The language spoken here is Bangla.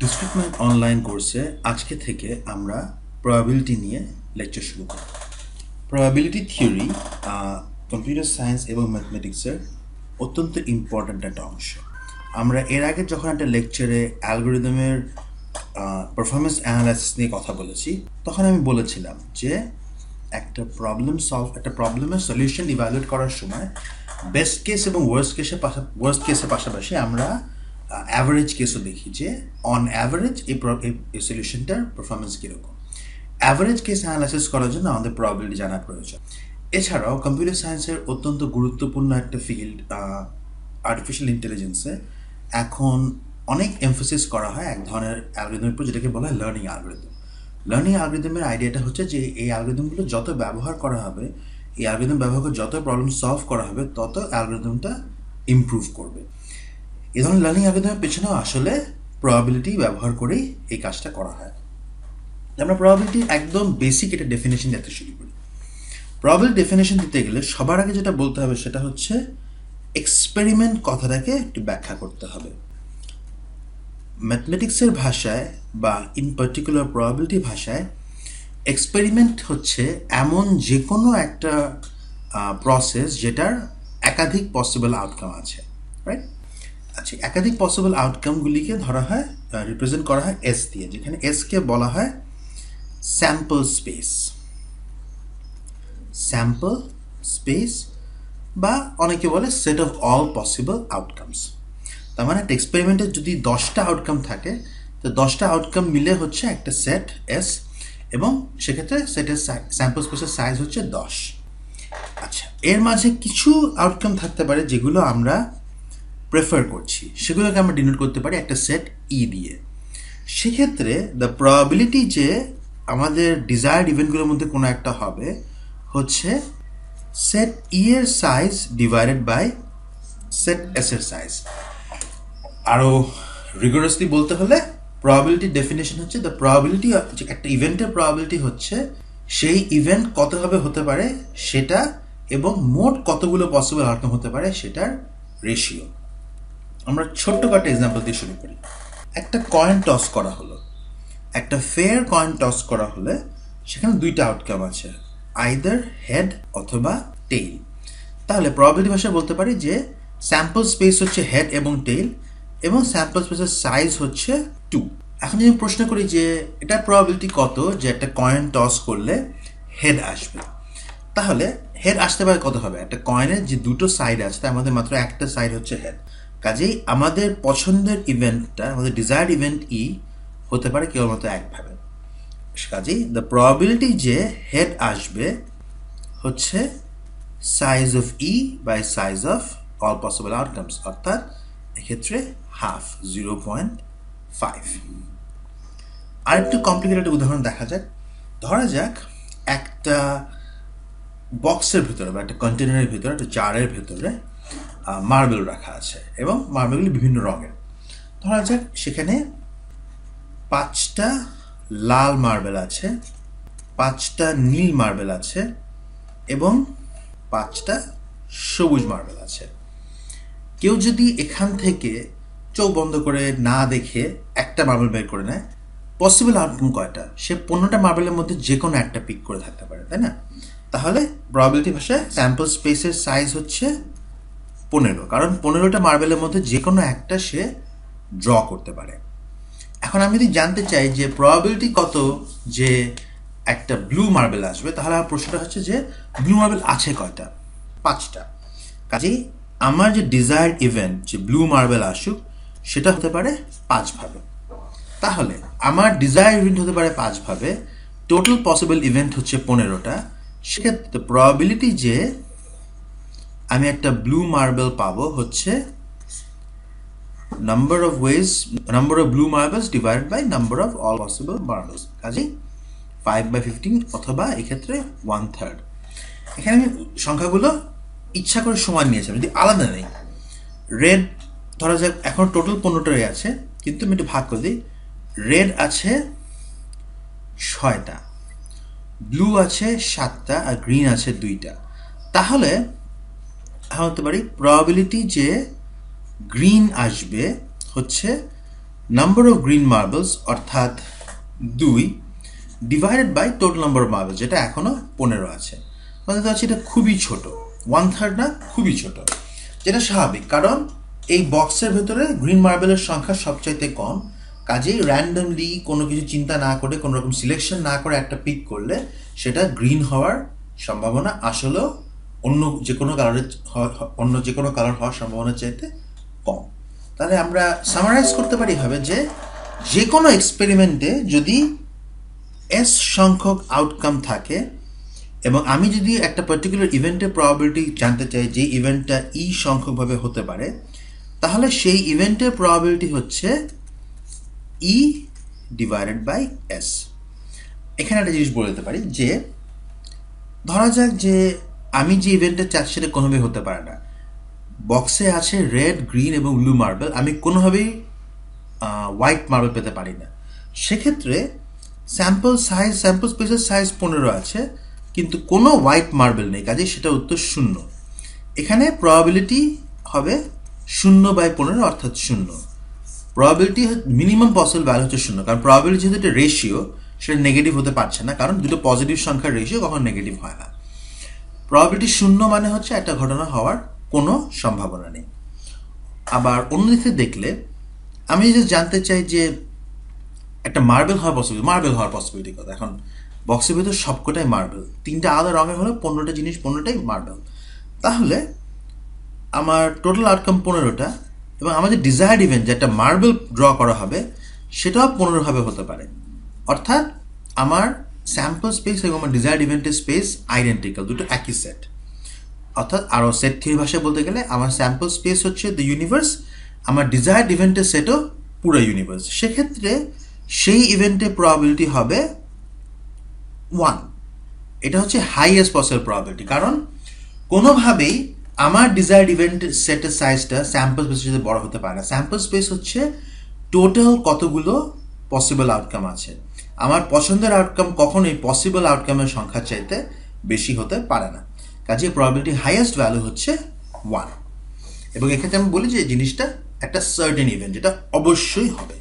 ডিসক্রিট অনলাইন কোর্সে আজকে থেকে আমরা প্রবাবিলিটি নিয়ে লেকচার শুরু করব। প্রবাবিলিটি থিওরি কম্পিউটার সায়েন্স এবং ম্যাথমেটিক্সের অত্যন্ত ইম্পর্ট্যান্ট একটা অংশ। আমরা এর আগে যখন একটা লেকচারে অ্যালগোরিদমের পারফরমেন্স অ্যানালাইসিস নিয়ে কথা বলেছি, তখন আমি বলেছিলাম যে একটা প্রবলেমের সলিউশন ইভ্যালুয়েট করার সময় বেস্ট কেস এবং ওয়ার্স্ট কেসের পাশাপাশি আমরা অ্যাভারেজ কেসও দেখি যে অন অ্যাভারেজ এই সলিউশনটার পারফরমেন্স কীরকম। অ্যাভারেজ কেস অ্যানালাইসিস করার জন্য আমাদের প্রবাবিলিটি জানা প্রয়োজন। এছাড়াও কম্পিউটার সায়েন্সের অত্যন্ত গুরুত্বপূর্ণ একটা ফিল্ড আর্টিফিশিয়াল ইন্টেলিজেন্সে এখন অনেক এমফোসিস করা হয় এক ধরনের অ্যালগরিদমের উপর, যেটাকে বলা হয় লার্নিং অ্যালগরিদম। লার্নিং অ্যালগরিদমের আইডিয়াটা হচ্ছে যে এই অ্যালগরিদমগুলো যত ব্যবহার করা হবে, এই অ্যালগরিদম ব্যবহার করে যত প্রবলেম সলভ করা হবে, তত অ্যালগরিদমটা ইমপ্রুভ করবে। এই ধরনের লার্নিং অ্যালগরিদমের পেছনেও আসলে প্রবাবিলিটি ব্যবহার করেই এই কাজটা করা হয়। আমরা প্রবাবিলিটির একদম বেসিক একটা ডেফিনেশন দিতে শুরু করি। প্রবাবিলিটি ডেফিনেশন দিতে গেলে সবার আগে যেটা বলতে হবে সেটা হচ্ছে এক্সপেরিমেন্ট কথাটাকে একটু ব্যাখ্যা করতে হবে। ম্যাথমেটিক্সের ভাষায় বা ইন পার্টিকুলার প্রবাবিলিটি ভাষায় এক্সপেরিমেন্ট হচ্ছে এমন যে কোনো একটা প্রসেস যেটার একাধিক পসিবল আউটকাম আছে, রাইট? আচ্ছা, একাধিক পসিবল আউটকামগুলিকে ধরা হয়, রিপ্রেজেন্ট করা হয় এস দিয়ে, যেখানে এসকে বলা হয় স্যাম্পল স্পেস বা অনেকে বলে set of all possible outcomes. তার মানে একটা এক্সপেরিমেন্টের যদি 10টা আউটকাম থাকে, তো 10টা আউটকাম মিলে হচ্ছে একটা সেট এস, এবং সেক্ষেত্রে সেটের স্যাম্পল স্পেসের সাইজ হচ্ছে 10। আচ্ছা, এর মাঝে কিছু আউটকাম থাকতে পারে যেগুলো আমরা প্রেফার করছি, সেগুলোকে আমরা ডিনোট করতে পারি একটা সেট ই দিয়ে। সেক্ষেত্রে দ্য প্রবাবিলিটি যে আমাদের ডিজায়ার্ড ইভেন্টগুলোর মধ্যে কোনো একটা হবে হচ্ছে সেট ই এর size divided by set S এর সাইজ। আরও রিগোরাসলি বলতে হলে প্রবাবিলিটির ডেফিনেশন হচ্ছে দ্য প্রবাবিলিটি, একটা ইভেন্টের প্রবাবিলিটি হচ্ছে সেই ইভেন্ট কতভাবে হতে পারে সেটা এবং মোট কতগুলো পসিবল আউটকাম হতে পারে সেটার রেশিও। আমরা ছোট্ট একটা এক্সাম্পল দিয়ে শুরু করি। একটা কয়েন টস করা হলো, একটা ফেয়ার কয়েন টস করা হলে সেখানে 2টা আউটকাম আছে, আইদার হেড অথবা টেইল। তাহলে প্রবাবিলিটি ভাষায় বলতে পারি যে স্যাম্পল স্পেস হচ্ছে হেড এবং টেইল, এবং স্যাম্পল স্পেসের সাইজ হচ্ছে 2। এখন যদি প্রশ্ন করি যে এটা প্রবাবিলিটি কত যে একটা কয়েন টস করলে হেড আসবে, তাহলে হেড আসতে পারে কত হবে? একটা কয়েনের যে 2টো সাইড আছে তার মধ্যে মাত্র একটা সাইড হচ্ছে হেড। কাজেই আমাদের পছন্দের ইভেন্টটা, আমাদের ডিজায়ার্ড ইভেন্ট ই হতে পারে কেবলমাত্র একভাবে। কাজেই দ্য প্রবাবিলিটি যে হেড আসবে হচ্ছে size of E by size of all possible outcomes, অর্থাৎ এক্ষেত্রে হাফ, 0.5। আরেকটু কমপ্লিকেটেড উদাহরণ দেখা যাক। ধরা যাক একটা বক্সের ভিতরে বা একটা কন্টেনারের ভিতরে, একটা জারের ভিতরে মার্বেল রাখা আছে এবং মার্বেলগুলি বিভিন্ন রঙের। ধরা যাক সেখানে 5টা লাল মার্বেল আছে, 5টা নীল মার্বেল আছে এবং 5টা সবুজ মার্বেল আছে। কেউ যদি এখান থেকে চোখ বন্ধ করে না দেখে একটা মার্বেল বের করে নেয়, পসিবল আউটকাম কয়টা? সে 15টা মার্বেলের মধ্যে যে কোনো একটা পিক করে থাকতে পারে, তাই না? তাহলে প্রবাবিলিটি ভাষায় স্যাম্পল স্পেসের সাইজ হচ্ছে 15, কারণ 15টা মার্বেলের মধ্যে যে কোনো একটা সে ড্র করতে পারে। এখন আমি যদি জানতে চাই যে প্রবাবিলিটি কত যে একটা ব্লু মার্বেল আসবে, তাহলে আমার প্রশ্নটা হচ্ছে যে ব্লু মার্বেল আছে কয়টা? 5টা। কাজেই আমার যে ডিজায়ার্ড ইভেন্ট যে ব্লু মার্বেল আসুক সেটা হতে পারে 5 ভাবে। তাহলে আমার ডিজায়ার্ড ইভেন্ট হতে পারে 5 ভাবে, টোটাল পসিবল ইভেন্ট হচ্ছে 15টা। সেক্ষেত্রে প্রবাবিলিটি যে আমি একটা ব্লু মার্বেল পাবো হচ্ছে number of blue marbles divided by number of all possible marbles. কাজেই 5/15 অথবা এক্ষেত্রে 1/3। এখানে আমি সংখ্যাগুলো ইচ্ছা করে সমান নিয়েছিলাম, যদি আলাদা নেই। রেড ধরা যাক এখন টোটাল 15টাই আছে, কিন্তু আমি একটু ভাগ করে দিই। রেড আছে 6টা, ব্লু আছে 7টা, আর গ্রিন আছে 2টা। তাহলে হতে পারি প্রবাবিলিটি যে গ্রিন আসবে হচ্ছে নাম্বার অফ গ্রিন মার্বেলস অর্থাৎ 2 divided by total number of marbles, যেটা এখনও 15 আছে। আমাদের তো আছে এটা খুবই ছোট, 1/3 না, খুবই ছোট, যেটা স্বাভাবিক, কারণ এই বক্সের ভেতরে গ্রিন মার্বেলের সংখ্যা সবচাইতে কম। কাজেই র্যান্ডমলি কোনো কিছু চিন্তা না করে, কোনো রকম সিলেকশন না করে একটা পিক করলে সেটা গ্রিন হওয়ার সম্ভাবনা আসলেও অন্য যে কোনো কালার হওয়ার সম্ভাবনা চাইতে কম। তাহলে আমরা সামারাইজ করতে পারি হবে যে কোনো এক্সপেরিমেন্টে যদি এস সংখ্যক আউটকাম থাকে এবং আমি যদি একটা পার্টিকুলার ইভেন্টের প্রবাবিলিটি জানতে চাই যে ইভেন্টটা সংখ্যকভাবে হতে পারে, তাহলে সেই ইভেন্টের প্রবাবিলিটি হচ্ছে ডিভাইডেড বাই এস। এখানে একটা জিনিস বলে দিতে পারি যে ধরা যাক যে আমি যে ইভেন্টটা চাচ্ছি সেটা কোনোভাবেই হতে পারে না। বক্সে আছে রেড, গ্রিন এবং ব্লু মার্বেল, আমি কোনোভাবেই হোয়াইট মার্বেল পেতে পারি না। সেক্ষেত্রে স্যাম্পল স্পেসের সাইজ 15 আছে, কিন্তু কোনো হোয়াইট মার্বেল নেই, কাজেই সেটা উত্তর 0। এখানে প্রবাবিলিটি হবে 0/15 অর্থাৎ 0। প্রবাবিলিটি মিনিমাম পসিবল ভ্যালু হচ্ছে 0, কারণ প্রবাবিলিটি যেহেতু একটা রেশিও, সেটা নেগেটিভ হতে পারছে না, কারণ দুটো পজিটিভ সংখ্যার রেশিও কখনো নেগেটিভ হয় না। প্রবাবিলিটি 0 মানে হচ্ছে একটা ঘটনা হওয়ার কোনো সম্ভাবনা নেই। আবার অন্যদিকে দেখলে আমি যদি জানতে চাই যে একটা মার্বেল হওয়ার পসিবিলিটি কথা, এখন বক্সের ভিতর সবকটাই মার্বেল, 3টা আলাদা রঙের হলে 15টা জিনিস, 15টাই মার্বেল, তাহলে আমার টোটাল আউটকাম 15টা এবং আমাদের ডিজায়ার্ড ইভেন্ট যেটা মার্বেল ড্র করা হবে সেটাও 15ভাবে হতে পারে। অর্থাৎ আমার স্যাম্পল স্পেস এবং আমার ডিজায়ার্ড ইভেন্টের স্পেস আইডেন্টিক্যাল, দুটো একই সেট। অর্থাৎ আরও সেট থিওরি ভাষায় বলতে গেলে আমার স্যাম্পল স্পেস হচ্ছে দ্য ইউনিভার্স, আমার ডিজায়ার্ড ইভেন্টের সেটও পুরো ইউনিভার্স। সেক্ষেত্রে সেই ইভেন্টের প্রবাবিলিটি হবে 1। এটা হচ্ছে হাইয়েস্ট পসিবল প্রবাবিলিটি, কারণ কোনোভাবেই আমার ডিজায়ার্ড ইভেন্ট সেটের সাইজটা স্যাম্পল স্পেসের সাথে বড় হতে পারে না। স্যাম্পল স্পেস হচ্ছে টোটাল কতগুলো পসিবল আউটকাম আছে, আমার পছন্দের আউটকাম কখনোই পসিবল আউটকামের সংখ্যার চাইতে বেশি হতে পারে না। কাজে প্রবাবিলিটি হাইয়েস্ট ভ্যালু হচ্ছে 1। এবং এক্ষেত্রে আমি বলি যে জিনিসটা একটা সার্টেন ইভেন্ট, যেটা অবশ্যই হবে।